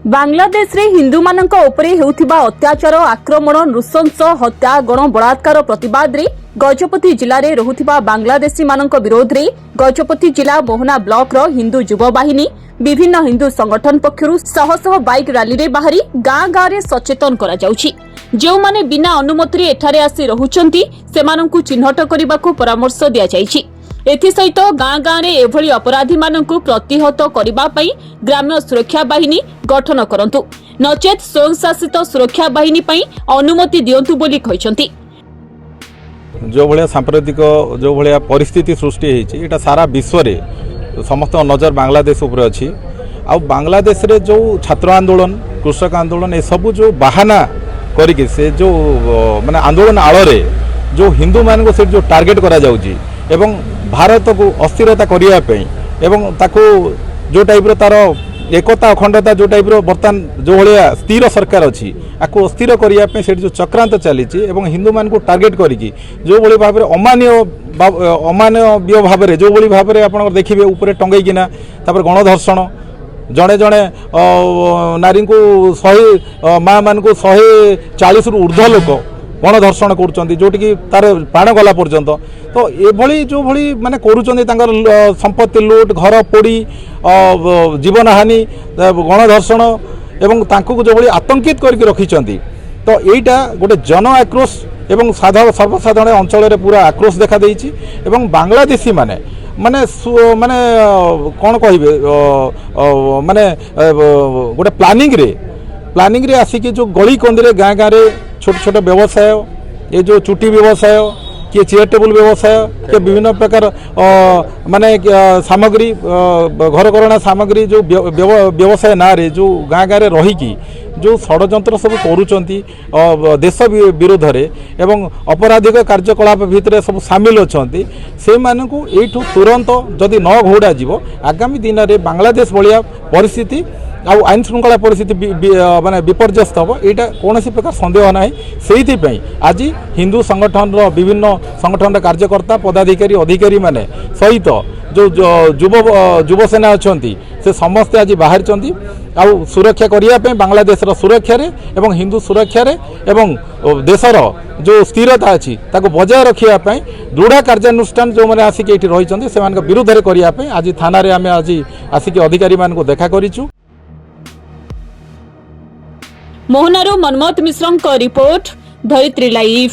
बांग्लादेश रे हिंदू मानक उपरे हेउथिबा अत्याचार आक्रमण नृशंस हत्या गण बलात्कार प्रतिवाद रे गजपति जिले में रहुथिबा बांग्लादेशी मानक विरोध रे गजपति जिला मोहना ब्लॉक रो हिंदू युवा बाहिनी विभिन्न हिंदू संगठन पक्षरु शह शह बाइक रैली रे बाहरी गाँ गाँ रे सचेतन करा जाउछि। जो माने बिना अनुमति रे एठारे आसी रहुचंती सेमानंकु चिन्हट करबाकू परामर्श दिया जाइछि। एथि सहित गाँ गाँ रे एभली अपराधी मानंकु प्रतिहत करबा पई ग्राम्य सुरक्षा बाहिनी गठन करंतु नचेत स्वयं शासित सुरक्षा बाहिनी पई अनुमति दियंतु बोली कहिसंती। जो भाया सांप्रदायिक जो भाया परिस्थिति सृष्टि होती है सारा विश्व रे समस्त नजर बांग्लादेश उपर अच्छी आ बांग्लादेश रे जो छात्र आंदोलन कृषक आंदोलन ये सब जो बहाना करके से जो माने आंदोलन आड़ रे जो हिंदू मान को से जो टार्गेट करा जाउची एवं भारत को अस्थिरता करिया पे एवं ताको जो टाइप रो तार एकता अखंडता जो टाइप रो बर्तमान जो भाया स्थिर सरकार अच्छी आपको अस्थिर करने से जो चक्रांत चली हिंदू मान को टार्गेट करी जो भाई भाव अमानवीय भाव में जो भाव में आप देखिए ऊपर टंगेकिना गणधर्षण जड़े जड़े नारी को 100 माँ मान को 140 रु ऊर्ध्व लोक गणधर्षण करुँच जोटि तार प्राण गला पर्यंत तो ये जो भली माने करुँच संपत्ति लुट घर पोड़ी जीवन हानि गणधर्षण एवं तांको जो भली आतंकित करके रखिचंती तो यहीटा गोटे जन आक्रोश एवं सर्वसाधारण अंचल पूरा आक्रोश देखा देइछि एवं बांग्लादेशी माने माने माने कौन कहिबे माने गोटे प्लानिंग रे आसिक जो गली कंदी गाँ गाँ रे छोट छोट व्यवसाय ये जो चुटी व्यवसाय किए चेयर टेबुल व्यवसाय किए विभिन्न प्रकार माने सामग्री घरकरणा सामग्री जो व्यवसाय ना रे जो गाँ गाँ रे रही जो षड्यंत्र सब करुँच देश विरोध रे एवं अपराधिक कार्यकलाप भितर सब सामिल अच्छा से मानू यू तुरंत जदि न घोड़ा जीव आगामी दिन में बांग्लादेश भाया परिस्थिति आउ आईन श्रृंखला परिस्थिति माने विपर्यस्त हम यहाँ कौन प्रकार सन्देह ना से आज हिंदू संगठन विभिन्न संगठन कार्यकर्ता पदाधिकारी अधिकारी माने सहित जो युवसेना अच्छा से समस्ते आज बाहर आउ सुरक्षा करने बांग्लादेश सुरक्षा एवं हिंदू सुरक्षा एवं देशर जो स्थिरता अच्छी ताको बजाय रखापी दृढ़ कार्यानुष्ठान जो मैंने आसिक ये रही से विरोध में करने आज थाना आम आज आसिक अधिकारी मान देखा करूँ। मोहनारू मनमोहन मिश्र रिपोर्ट धरित्री लाइव।